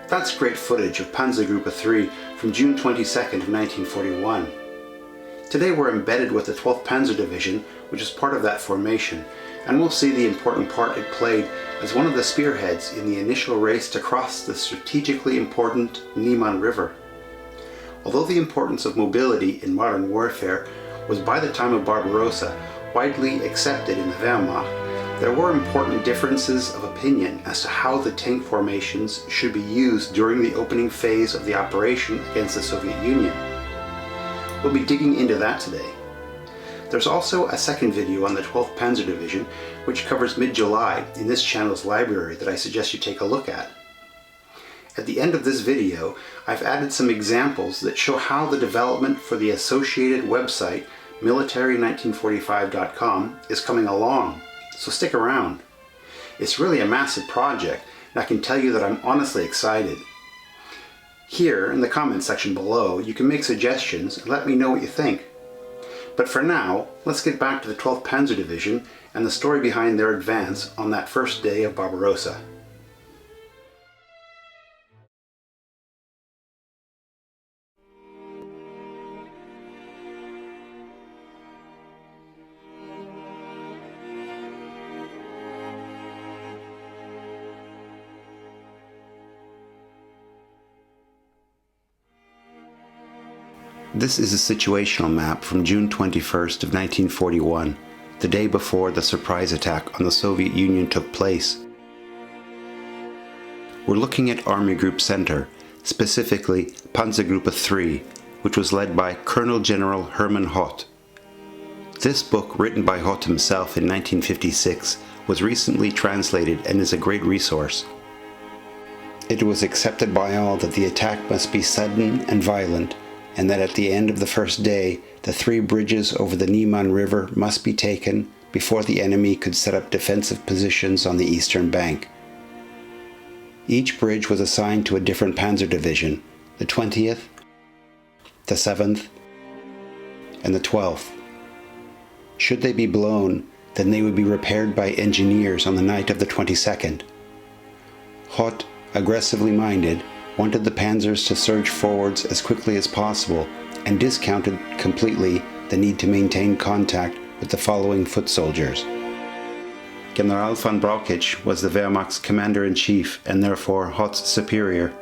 That's great footage of Panzer Group of 3 from June 22nd of 1941. Today we're embedded with the 12th Panzer Division, which is part of that formation, and we'll see the important part it played as one of the spearheads in the initial race to cross the strategically important Neman River. Although the importance of mobility in modern warfare was by the time of Barbarossa widely accepted in the Wehrmacht, there were important differences of opinion as to how the tank formations should be used during the opening phase of the operation against the Soviet Union. We'll be digging into that today. There's also a second video on the 12th Panzer Division which covers mid-July in this channel's library that I suggest you take a look at. At the end of this video, I've added some examples that show how the development for the associated website military1945.com is coming along. So stick around. It's really a massive project, and I can tell you that I'm honestly excited. Here, in the comments section below, you can make suggestions and let me know what you think. But for now, let's get back to the 12th Panzer Division and the story behind their advance on that first day of Barbarossa. This is a situational map from June 21st of 1941, the day before the surprise attack on the Soviet Union took place. We're looking at Army Group Center, specifically Panzer Group of 3, which was led by Colonel General Hermann Hoth. This book, written by Hoth himself in 1956, was recently translated and is a great resource. It was accepted by all that the attack must be sudden and violent, and that at the end of the first day, the 3 bridges over the Neman River must be taken before the enemy could set up defensive positions on the eastern bank. Each bridge was assigned to a different Panzer Division, the 20th, the 7th, and the 12th. Should they be blown, then they would be repaired by engineers on the night of the 22nd. Hoth, aggressively minded, wanted the panzers to surge forwards as quickly as possible and discounted completely the need to maintain contact with the following foot soldiers. General von Brauchitsch was the Wehrmacht's commander-in-chief and therefore Hoth's superior.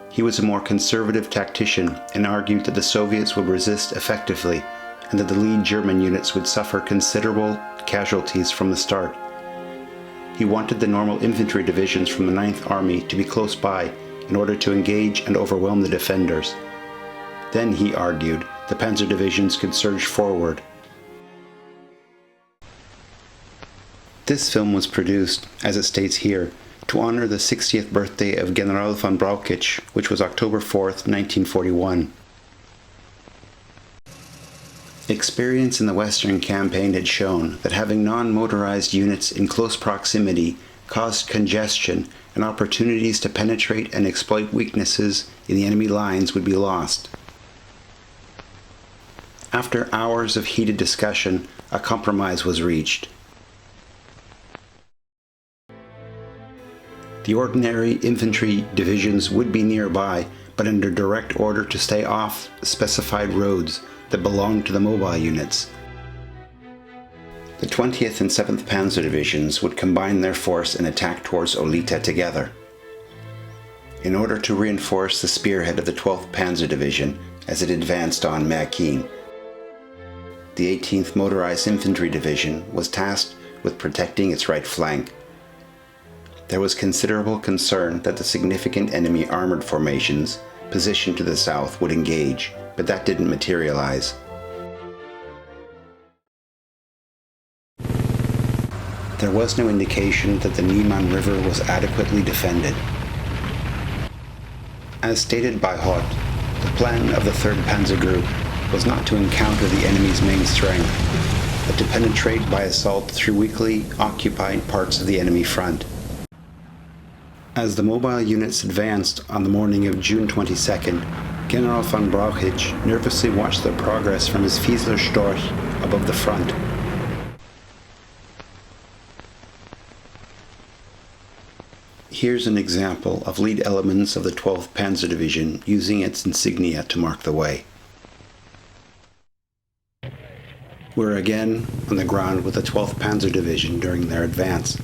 He was a more conservative tactician and argued that the Soviets would resist effectively and that the lead German units would suffer considerable casualties from the start. He wanted the normal infantry divisions from the 9th Army to be close by in order to engage and overwhelm the defenders. Then, he argued, the panzer divisions could surge forward. This film was produced, as it states here, to honor the 60th birthday of General von Brauchitsch, which was October 4th, 1941. Experience in the Western Campaign had shown that having non-motorized units in close proximity caused congestion, and opportunities to penetrate and exploit weaknesses in the enemy lines would be lost. After hours of heated discussion, a compromise was reached. The ordinary infantry divisions would be nearby, but under direct order to stay off specified roads that belonged to the mobile units. The 20th and 7th Panzer Divisions would combine their force and attack towards Olita together. In order to reinforce the spearhead of the 12th Panzer Division as it advanced on Märkin, the 18th Motorized Infantry Division was tasked with protecting its right flank. There was considerable concern that the significant enemy armored formations positioned to the south would engage, but that didn't materialize. There was no indication that the Neman River was adequately defended. As stated by Hoth, the plan of the 3rd Panzer Group was not to encounter the enemy's main strength, but to penetrate by assault through weakly occupied parts of the enemy front. As the mobile units advanced on the morning of June 22nd, General von Brauchitsch nervously watched their progress from his Fiesler Storch above the front. Here's an example of lead elements of the 12th Panzer Division using its insignia to mark the way. We're again on the ground with the 12th Panzer Division during their advance.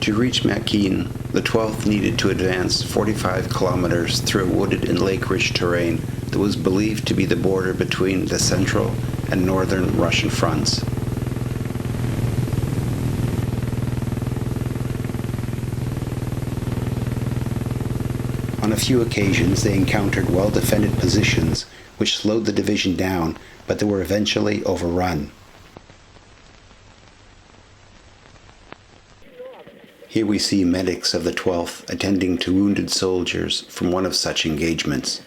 To reach Märkien, the 12th needed to advance 45 kilometers through a wooded and lake-rich terrain that was believed to be the border between the central and northern Russian fronts. On a few occasions they encountered well-defended positions which slowed the division down, but they were eventually overrun. Here we see medics of the 12th attending to wounded soldiers from one of such engagements.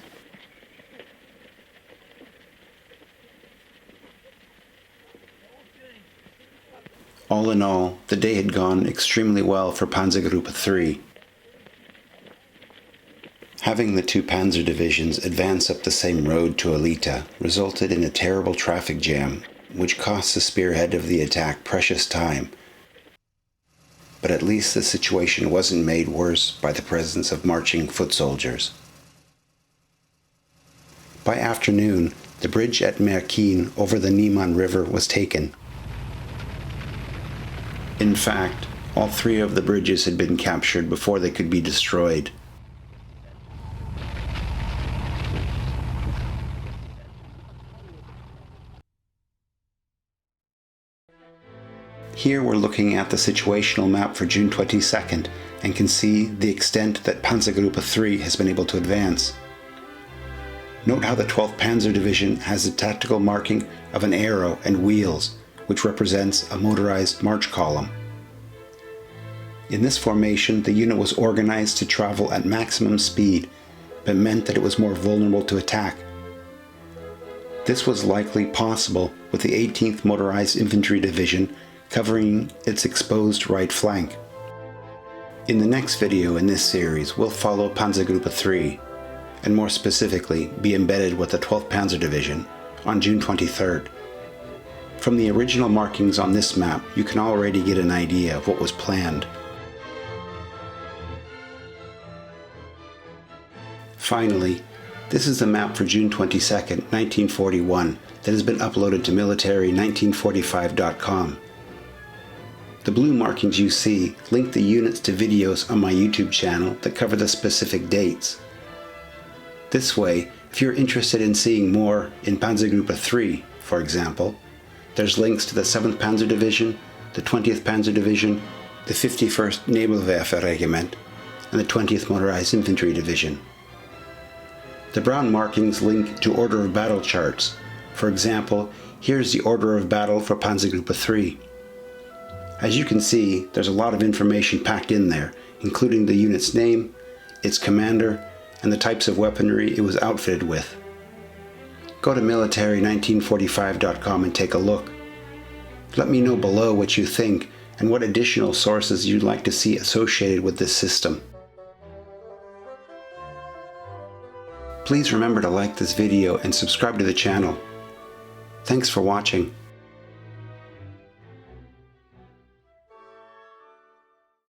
All in all, the day had gone extremely well for Panzergruppe 3. Having the two Panzer divisions advance up the same road to Elita resulted in a terrible traffic jam, which cost the spearhead of the attack precious time. But at least the situation wasn't made worse by the presence of marching foot soldiers. By afternoon, the bridge at Märkien over the Neman River was taken. In fact, all three of the bridges had been captured before they could be destroyed. Here we're looking at the situational map for June 22nd and can see the extent that Panzergruppe 3 has been able to advance. Note how the 12th Panzer Division has a tactical marking of an arrow and wheels, which represents a motorized march column. In this formation, the unit was organized to travel at maximum speed, but meant that it was more vulnerable to attack. This was likely possible with the 18th Motorized Infantry Division covering its exposed right flank. In the next video in this series, we'll follow Panzergruppe 3, and more specifically be embedded with the 12th Panzer Division on June 23rd. From the original markings on this map, you can already get an idea of what was planned. Finally, this is the map for June 22nd, 1941 that has been uploaded to military1945.com. The blue markings you see link the units to videos on my YouTube channel that cover the specific dates. This way, if you're interested in seeing more in Panzergruppe 3, for example, there's links to the 7th Panzer Division, the 20th Panzer Division, the 51st Nebelwerfer Regiment, and the 20th Motorized Infantry Division. The brown markings link to order of battle charts. For example, here's the order of battle for Panzergruppe 3. As you can see, there's a lot of information packed in there, including the unit's name, its commander, and the types of weaponry it was outfitted with. Go to military1945.com and take a look. Let me know below what you think and what additional sources you'd like to see associated with this system. Please remember to like this video and subscribe to the channel. Thanks for watching.